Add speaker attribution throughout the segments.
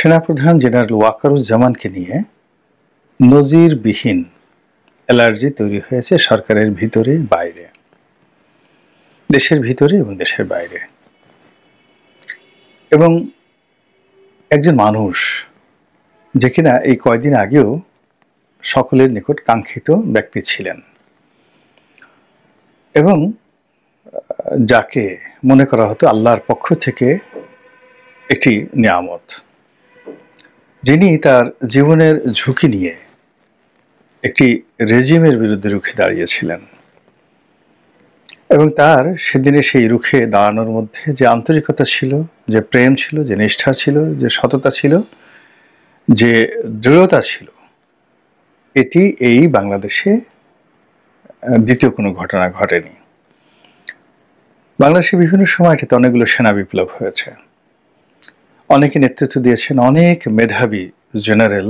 Speaker 1: সেনাপ্রধান জেনারেল ওয়াকারুজ্জামানকে নিয়ে নজিরবিহীন অ্যালার্জি তৈরি হয়েছে সরকারের ভিতরে বাইরে, দেশের ভিতরে এবং দেশের বাইরে। এবং একজন মানুষ যে কিনা এই কয়দিন আগেও সকলের নিকট কাঙ্ক্ষিত ব্যক্তি ছিলেন এবং যাকে মনে করা হতো আল্লাহর পক্ষ থেকে একটি নিয়ামত, যিনি তার জীবনের ঝুঁকি নিয়ে একটি রেজিমের বিরুদ্ধে রুখে দাঁড়িয়েছিলেন এবং তার সেদিনে সেই রুখে দাঁড়ানোর মধ্যে যে আন্তরিকতা ছিল, যে প্রেম ছিল, যে নিষ্ঠা ছিল, যে সততা ছিল, যে দৃঢ়তা ছিল, এটি এই বাংলাদেশে দ্বিতীয় কোনো ঘটনা ঘটেনি। বাংলাদেশের বিভিন্ন সময় এটাতে অনেকগুলো সেনা বিপ্লব হয়েছে, অনেকে নেতৃত্ব দিয়েছেন, অনেক মেধাবী জেনারেল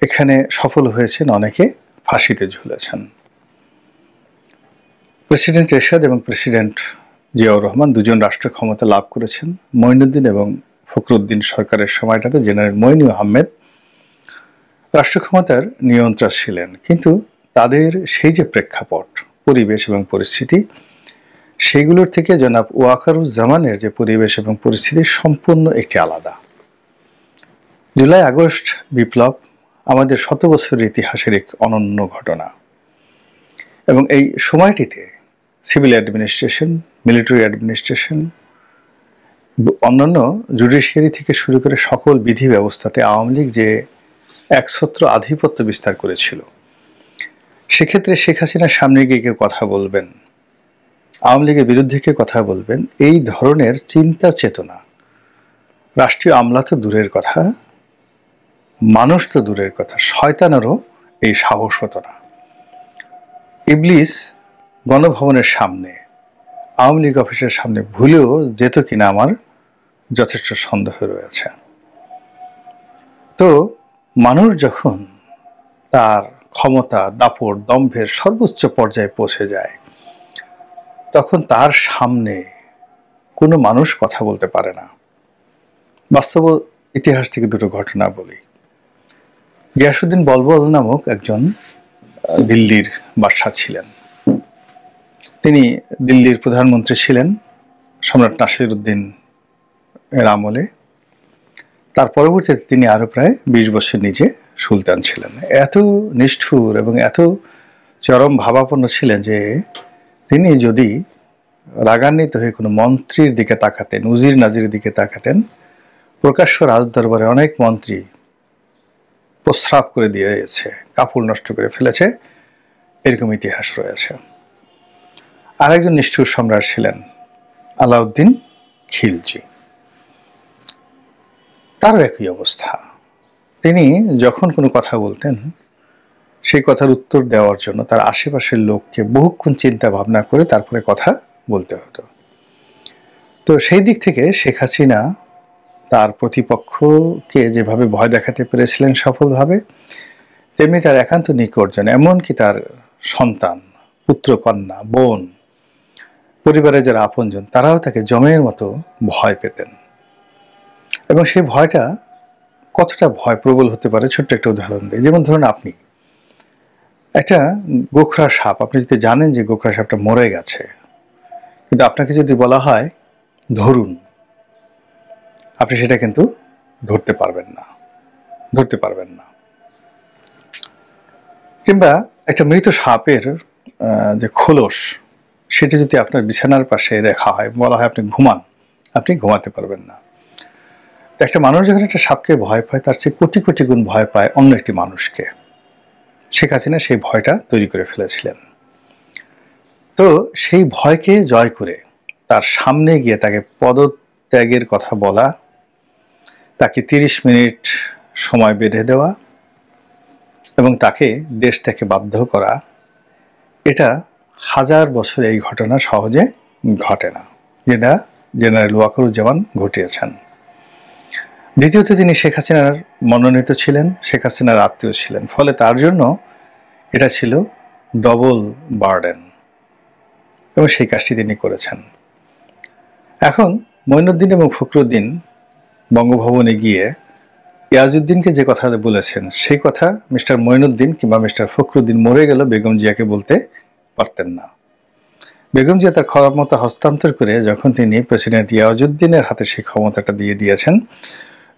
Speaker 1: এখানে সফল হয়েছেন, অনেকে ফাঁসিতে ঝুলেছেন। প্রেসিডেন্ট এরশাদ এবং প্রেসিডেন্ট জিয়াউর রহমান দুজন রাষ্ট্র ক্ষমতা লাভ করেছেন। মঈনুদ্দিন এবং ফখরুদ্দিন সরকারের সময়টাতে জেনারেল মঈন আহমেদ রাষ্ট্র ক্ষমতার নিয়ন্ত্রক ছিলেন, কিন্তু তাদের সেই যে প্রেক্ষাপট, পরিবেশ এবং পরিস্থিতি, সেইগুলোর থেকে জনাব ওয়াকারুজ্জামানের যে পরিবেশ এবং পরিস্থিতি সম্পূর্ণ একটি আলাদা। জুলাই আগস্ট বিপ্লব আমাদের 100 বছরের ইতিহাসের এক অনন্য ঘটনা এবং এই সময়টিতে সিভিল অ্যাডমিনিস্ট্রেশন, মিলিটারি অ্যাডমিনিস্ট্রেশন, অন্যান্য জুডিশিয়ারি থেকে শুরু করে সকল বিধি ব্যবস্থাতে আওয়ামী লীগ যে একছত্র আধিপত্য বিস্তার করেছিল, সেক্ষেত্রে শেখ হাসিনার সামনে গিয়ে কেউ কথা বলবেন, আওয়ামী লীগের বিরুদ্ধে কেউ কথা বলবেন, এই ধরনের চিন্তা চেতনা রাষ্ট্রীয় আমলা তো দূরের কথা, মানুষ তো দূরের কথা, শয়তানেরও এই সাহস হতো না। ইবলিস গণভবনের সামনে, আওয়ামী লীগ অফিসের সামনে ভুলেও যেত কিনা আমার যথেষ্ট সন্দেহ রয়েছে। তো মানুষ যখন তার ক্ষমতা, দাপট, দম্ভের সর্বোচ্চ পর্যায়ে পৌঁছে যায়, তখন তার সামনে কোনো মানুষ কথা বলতে পারে না। বাস্তব ইতিহাস থেকে দুটো ঘটনা বলি। গিয়াসউদ্দিন বলবল নামক একজন দিল্লির বাদশা ছিলেন। তিনি দিল্লির প্রধানমন্ত্রী ছিলেন সম্রাট নাসিরউদ্দিন এর আমলে। তার পরবর্তীতে তিনি আরো প্রায় 20 বছর নিজে সুলতান ছিলেন। এত নিষ্ঠুর এবং এত চরম ভাবাপন্ন ছিলেন যে তিনি যদি রাগান্বিত হয়ে কোনো মন্ত্রীর দিকে তাকাতেন, উজির নাজিরের দিকে তাকাতেন, প্রকাশ্য রাজদরবারে অনেক মন্ত্রী প্রস্রাব করে দিয়েছে, কাপড় নষ্ট করে ফেলেছে, এরকম ইতিহাস রয়েছে। আরেকজন নিষ্ঠুর সম্রাট ছিলেন আলাউদ্দিন খিলজি। তারও একই অবস্থা। তিনি যখন কোনো কথা বলতেন, সেই কথার উত্তর দেওয়ার জন্য তার আশেপাশের লোককে বহুক্ষণ চিন্তা ভাবনা করে তারপরে কথা বলতে হতো। তো সেই দিক থেকে শেখ হাসিনা তার প্রতিপক্ষকে যেভাবে ভয় দেখাতে পেরেছিলেন সফলভাবে, তেমনি তার একান্ত নিকটজন, এমনকি তার সন্তান, পুত্র, কন্যা, বোন, পরিবারের যারা আপনজন, তারাও তাকে জমের মতো ভয় পেতেন। এবং সেই ভয়টা কতটা ভয় প্রবল হতে পারে, ছোট্ট একটা উদাহরণ দিই। যেমন ধরুন, আপনি একটা গোখরা সাপ, আপনি যদি জানেন যে গোখরা সাপটা মরে গেছে, কিন্তু আপনাকে যদি বলা হয় ধরুন, আপনি সেটা কিন্তু ধরতে পারবেন না। কিংবা একটা মৃত সাপের যে খোলস, সেটা যদি আপনার বিছানার পাশে রাখা হয়, বলা হয় আপনি ঘুমান, আপনি ঘুমাতে পারবেন না। তো একটা মানুষ যখন একটা সাপকে ভয় পায়, তার চেয়ে কোটি কোটি গুণ ভয় পায় অন্য একটি মানুষকে। শেখ হাসিনা সেই ভয়টা তৈরি করে ফেলেছিলেন। তো সেই ভয়কে জয় করে তার সামনে গিয়ে তাকে পদত্যাগের কথা বলা, তাকে 30 মিনিট সময় বেঁধে দেওয়া এবং তাকে দেশ থেকে বাধ্য করা, এটা 1000 বছর এই ঘটনা সহজে ঘটে না, যেটা জেনারেল ওয়াকারুজ্জামান ঘটিয়েছেন। দ্বিতীয়ত, তিনি শেখ হাসিনার মনোনীত ছিলেন, শেখ হাসিনার আত্মীয় ছিলেন, ফলে তার জন্য এটা ছিল ডবল বার্ডেন এবং সেই কাজটি তিনি করেছেন। এখন মঈনুদ্দিন এবং ফখরুদ্দিন বঙ্গভবনে গিয়ে ইয়াজউদ্দিনকে যে কথা বলেছেন সেই কথা মিস্টার মঈনুদ্দিন কিংবা মিস্টার ফখরুদ্দিন মরে গেল বেগম জিয়াকে বলতে পারতেন না। বেগম জিয়া তার ক্ষমতা হস্তান্তর করে যখন তিনি প্রেসিডেন্ট ইয়াজউদ্দিনের হাতে সেই ক্ষমতাটা দিয়ে দিয়েছেন,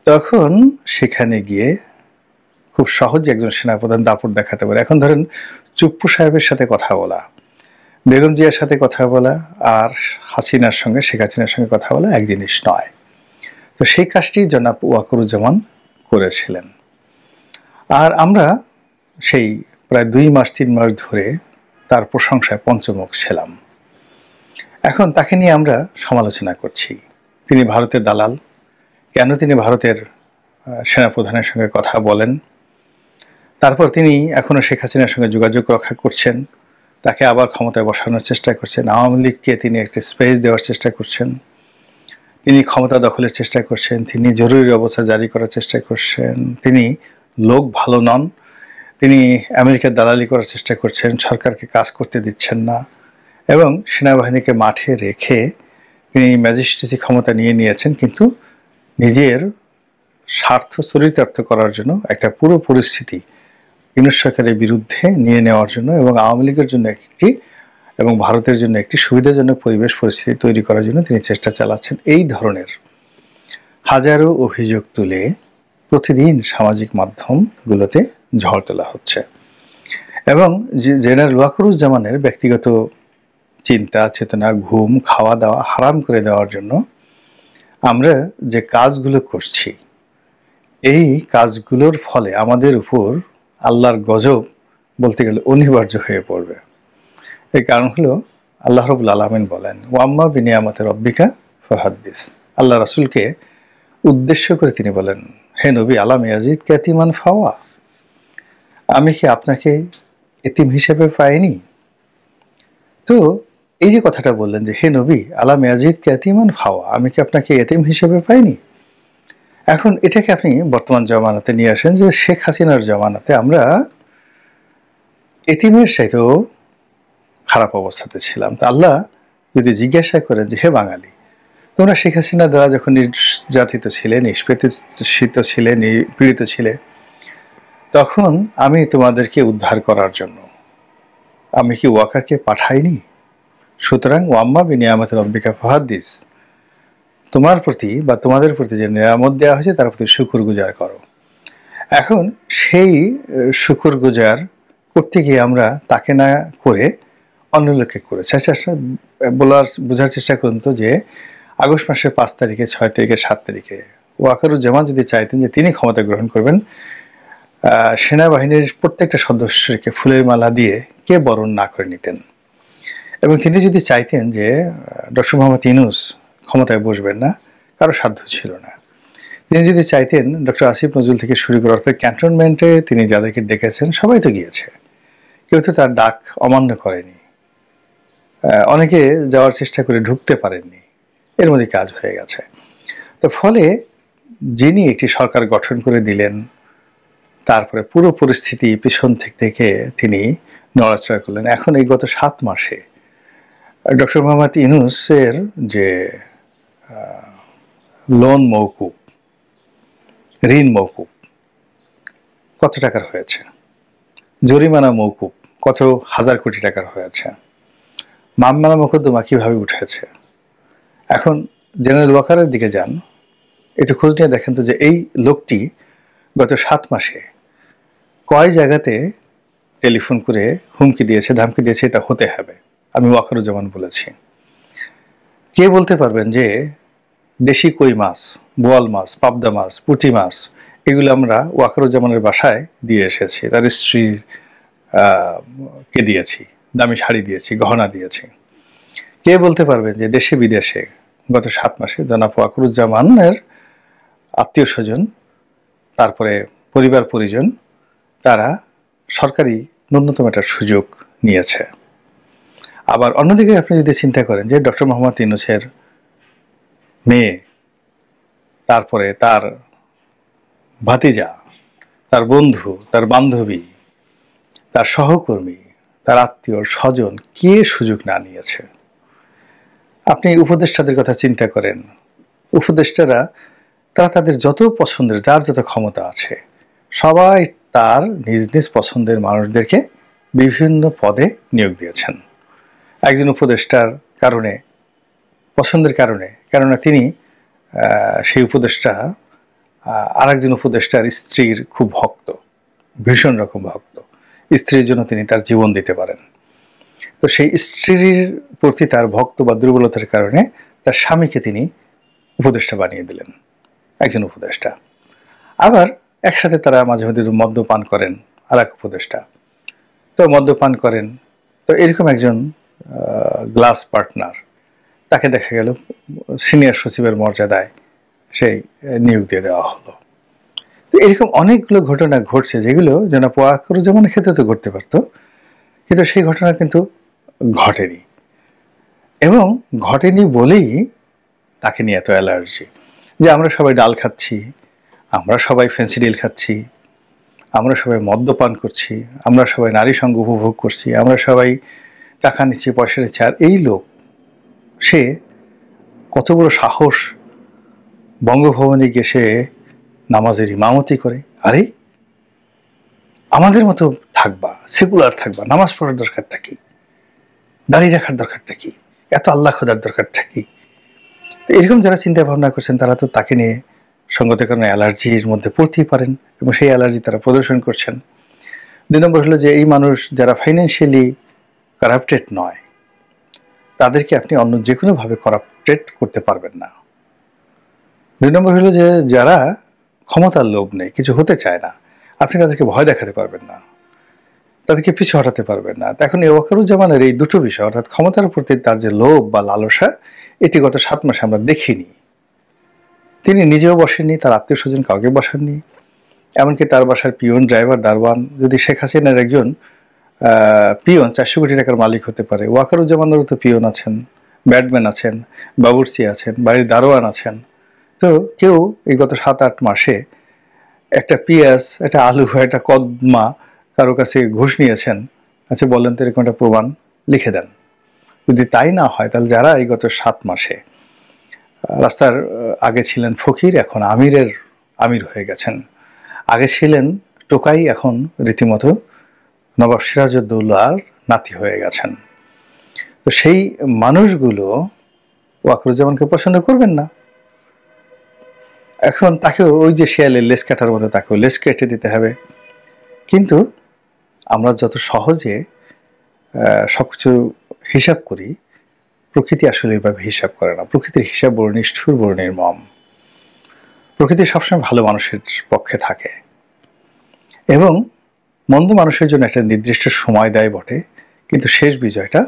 Speaker 1: তখন সেখানে গিয়ে খুব সহজে একজন সেনাপ্রধান দাপট দেখাতে পারে। এখন ধরেন চুপ্পু সাহেবের সাথে কথা বলা, বেগম জিয়ার সাথে কথা বলা আর হাসিনার সঙ্গে, শেখ হাসিনার সঙ্গে কথা বলা এক জিনিস নয়। তো সেই কাজটি জনাব ওয়াকারুজ্জামান করেছিলেন। আর আমরা সেই প্রায় 2 মাস 3 মাস ধরে তার প্রশংসায় পঞ্চমুখ ছিলাম। এখন তাকে নিয়ে আমরা সমালোচনা করছি। তিনি ভারতের দালাল, কেন তিনি ভারতের সেনাপ্রধানের সঙ্গে কথা বলেন, তারপর তিনি এখনো শেখ হাসিনার সঙ্গে যোগাযোগ রক্ষা করছেন, তাকে আবার ক্ষমতায় বসানোর চেষ্টা করছেন, আওয়ামী লীগকে তিনি একটা স্পেস দেওয়ার চেষ্টা করছেন, তিনি ক্ষমতা দখলের চেষ্টা করছেন, তিনি জরুরি অবস্থা জারি করার চেষ্টা করছেন, তিনি লোক ভালো নন, তিনি আমেরিকার দালালি করার চেষ্টা করছেন, সরকারকে কাজ করতে দিচ্ছেন না, এবং সেনাবাহিনীকে মাঠে রেখে তিনি ম্যাজিস্ট্রেসি ক্ষমতা নিয়ে নিয়েছেন, কিন্তু নিজের স্বার্থ চরিতার্থ করার জন্য একটা পুরো পরিস্থিতি ইউনূস সরকারের বিরুদ্ধে নিয়ে নেওয়ার জন্য এবং আওয়ামী লীগের জন্য একটি এবং ভারতের জন্য একটি সুবিধাজনক পরিবেশ পরিস্থিতি তৈরি করার জন্য তিনি চেষ্টা চালাচ্ছেন। এই ধরনের হাজারো অভিযোগ তুলে প্রতিদিন সামাজিক মাধ্যমগুলোতে ঝড় তোলা হচ্ছে এবং জেনারেল ওয়াকারুজ্জামানের ব্যক্তিগত চিন্তা চেতনা, ঘুম, খাওয়া দাওয়া হারাম করে দেওয়ার জন্য আমরা যে কাজগুলো করছি, এই কাজগুলোর ফলে আমাদের উপর আল্লাহর গজব বলতে গেলে অনিবার্য হয়ে পড়বে। এর কারণ হলো আল্লাহ রাব্বুল আলামিন বলেন, ওয়াম্মা বিনিয়ামতি রাব্বিকা ফাহাদ্দিস। আল্লাহ রাসূলকে উদ্দেশ্য করে তিনি বলেন, হে নবী, আলাম ইয়াজিদকা ইয়াতীমান ফাওয়া, আমি কি আপনাকে এতিম হিসেবে পাইনি? তো এই যে কথাটা বললেন যে হে নবী, আলাম ইয়াজিদকা ইয়াতীমান ফাওয়া, আমি কি আপনাকে এতিম হিসেবে পাইনি? এখন এটাকে আপনি বর্তমান জামানাতে নিয়ে আসেন যে শেখ হাসিনার জামানাতে আমরা এতিমের চাইতেও খারাপ অবস্থাতে ছিলাম। তো আল্লাহ যদি জিজ্ঞাসা করেন যে হে বাঙালি, তোমরা শেখ হাসিনার দ্বারা যখন নির্যাতিত ছিলে, নিষ্পেষিত ছিলে, নিপীড়িত ছিলে, তখন আমি তোমাদেরকে উদ্ধার করার জন্য আমি কি ওয়াকারকে পাঠাইনি? সুতরাং ওয়াম্মা বিনিয়ামতি রাব্বিকা ফাহাদ্দিস, তোমার প্রতি বা তোমাদের প্রতি যে নিয়ামত দেওয়া হয়েছে তার প্রতি শুকরগুজার করো। এখন সেই শুকরগুজার করতে গিয়ে আমরা তাকে না করে অন্য লোককে করেছি। আচ্ছা, বোঝার চেষ্টা করুন তো যে আগস্ট মাসের 5 তারিখে, 6 তারিখে, 7 তারিখে ওয়াকারুজ্জামান যদি চাইতেন যে তিনি ক্ষমতা গ্রহণ করবেন, সেনাবাহিনীর প্রত্যেকটা সদস্যকে ফুলের মালা দিয়ে কে বরণ না করে নিতেন, এবং তিনি যদি চাইতেন যে ডক্টর মোহাম্মদ ইউনূস ক্ষমতায় বসবেন না, কারো সাধ্য ছিল না। তিনি যদি চাইতেন ডক্টর আসিফ নজরুল থেকে শুরু করে অর্থাৎ ক্যান্টনমেন্টে তিনি যাদেরকে ডেকেছেন সবাই তো গিয়েছে, কেউ তো তার ডাক অমান্য করেনি, অনেকে যাওয়ার চেষ্টা করে ঢুকতে পারেননি, এর মধ্যে কাজ হয়ে গেছে। তো ফলে যিনি একটি সরকার গঠন করে দিলেন, তারপরে পুরো পরিস্থিতি পিছন থেকে তিনি নড়াচড়া করলেন। এখন এই গত 7 মাসে ডক্টর মোহাম্মদ ইউনূসের যে লোন মওকুফ, ঋণ মওকুফ কত টাকার হয়েছে, জরিমানা মওকুফ কত হাজার কোটি টাকার হয়েছে, মামলা মোকদ্দমা কিভাবে উঠেছে। এখন জেনারেল ওয়াকারের দিকে যান, একটু খোঁজ নিয়ে দেখেন তো যে এই লোকটি গত 7 মাসে কয় জায়গাতে টেলিফোন করে হুমকি দিয়েছে, ধামকি দিয়েছে, এটা হতে হবে। আমি ওয়াকারুজ্জামান বলেছি। কে বলতে পারবেন যে দেশি কই মাছ, বোয়াল মাছ, পাবদা মাছ, পুঁটি মাছ এগুলো আমরা ওয়াকারুজ্জামানের বাসায় দিয়ে এসেছি, তার স্ত্রীর কে দিয়েছি, দামি শাড়ি দিয়েছি, গহনা দিয়েছি। কে বলতে পারবেন যে দেশে বিদেশে গত 7 মাসে জনাব ওয়াকারুজ্জামানের আত্মীয় স্বজন, তারপরে পরিবার পরিজন, তারা সরকারি ন্যূনতম একটা সুযোগ নিয়েছে। আবার অন্যদিকে আপনি যদি চিন্তা করেন যে ডক্টর মোহাম্মদ ইউনূসের মেয়ে, তারপরে তার ভাতিজা, তার বন্ধু, তার বান্ধবী, তার সহকর্মী, তার আত্মীয় স্বজন কে সুযোগ না নিয়েছে। আপনি উপদেষ্টাদের কথা চিন্তা করেন, উপদেষ্টারা তারা তাদের যত পছন্দের, যার যত ক্ষমতা আছে, সবাই তার নিজ নিজ পছন্দের মানুষদেরকে বিভিন্ন পদে নিয়োগ দিয়েছেন। একজন উপদেষ্টার কারণে, পছন্দের কারণে, কেননা তিনি সেই উপদেষ্টা আরেকজন উপদেষ্টার স্ত্রীর খুব ভক্ত, ভীষণ রকম ভক্ত। স্ত্রীর জন্য তিনি তার জীবন দিতে পারেন। তো সেই স্ত্রীর প্রতি তার ভক্ত বা দুর্বলতার কারণে তার স্বামীকে তিনি উপদেষ্টা বানিয়ে দিলেন, একজন উপদেষ্টা। আবার একসাথে তারা মাঝে মাঝে মদ্যপান করেন, আর এক উপদেষ্টা তো মদ্যপান করেন। তো এরকম একজন গ্লাস পার্টনার, তাকে দেখা গেল সিনিয়র সচিবের মর্যাদায় সেই নিয়োগ দিয়ে দেওয়া হলো। তো এরকম অনেকগুলো ঘটনা ঘটছে, যেগুলো জনাব ওয়াকারুজ্জামানের ক্ষেত্রে তো ঘটতে পারতো, কিন্তু সেই ঘটনা কিন্তু ঘটেনি। এবং ঘটেনি বলেই তাকে নিয়ে এত অ্যালার্জি, যে আমরা সবাই ডাল খাচ্ছি, আমরা সবাই ফেন্সিডিল খাচ্ছি, আমরা সবাই মদ্যপান করছি, আমরা সবাই নারী সঙ্গ উপভোগ করছি, আমরা সবাই টাকা নিচ্ছি, পয়সা নিচ্ছি, আর এই লোক সে কত বড় সাহস, বঙ্গভবনে গিয়ে সে নামাজের ইমামতি করে। আরে আমাদের মতো থাকবা, সেকুলার থাকবা, নামাজ পড়ার দরকারটা কি, দাঁড়িয়ে রাখার দরকারটা কি, এত আল্লাহ খোদার দরকারটা কি? এরকম যারা চিন্তা ভাবনা করছেন তারা তো তাকে নিয়ে সঙ্গত কারণে অ্যালার্জির মধ্যে পড়তেই পারেন, এবং সেই অ্যালার্জি তারা প্রদর্শন করছেন। 2 নম্বর হলো যে এই মানুষ যারা ফাইন্যান্সিয়ালি কারাপ্টেড নয়, তাদেরকে আপনি অন্য যে কোনোভাবে কারাপ্টেড করতে পারবেন না। 2 নম্বর হলো যে যারা ক্ষমতার লোভ নেই, কিছু হতে চায় না, আপনি তাদেরকে ভয় দেখাতে পারবেন না, তাদেরকে পিছু হটাতে পারবেন না। এখন এই ওয়াকারুজ্জামানের এই দুটো বিষয়, অর্থাৎ ক্ষমতার প্রতি তার যে লোভ বা লালসা, এটি গত 7 মাসে আমরা দেখিনি। তিনি নিজেও বসেননি, তার আত্মীয় স্বজন কাউকে বসাননি, এমনকি তার বাসার পিয়ন, ড্রাইভার, দারওয়ান যদি শেখ হাসিনার একজন পিয়ন 400 কোটি টাকার মালিক হতে পারে, ওয়াকারুজ্জামানেরও তো পিয়ন আছেন, ব্যাডম্যান আছেন, বাবুর্চি আছেন, বাড়ির দারোয়ান আছেন। তো কেউ এই গত 7-8 মাসে একটা পেঁয়াজ, একটা আলু, একটা কদমা কারো কাছে ঘুষ নিয়েছেন? আচ্ছা বলেন তো, এরকম একটা প্রমাণ লিখে দেন। যদি তাই না হয়, তাহলে যারা এই গত 7 মাসে রাস্তার আগে ছিলেন ফকির, এখন আমির হয়ে গেছেন, আগে ছিলেন টোকাই, এখন রীতিমতো নবাব সিরাজউদ্দৌলার নাতি হয়ে গেছেন, তো সেই মানুষগুলো ওয়াকারুজ্জামানকে পছন্দ করবেন না। এখন তাকেও ওই যে শিয়ালের লেজ কাটার মতো তাকেও লেজ কেটে দিতে হবে। কিন্তু আমরা যত সহজে সবকিছু হিসাব করি, প্রকৃতি আসলে এভাবে হিসাব করে না। প্রকৃতির হিসাব বড় নিষ্ঠুর, বড় নির্মম। প্রকৃতি সবসময় ভালো মানুষের পক্ষে থাকে এবং মন্দ মানুষের জন্য একটা নির্দিষ্ট সময় দেয় বটে, কিন্তু শেষ বিজয়টা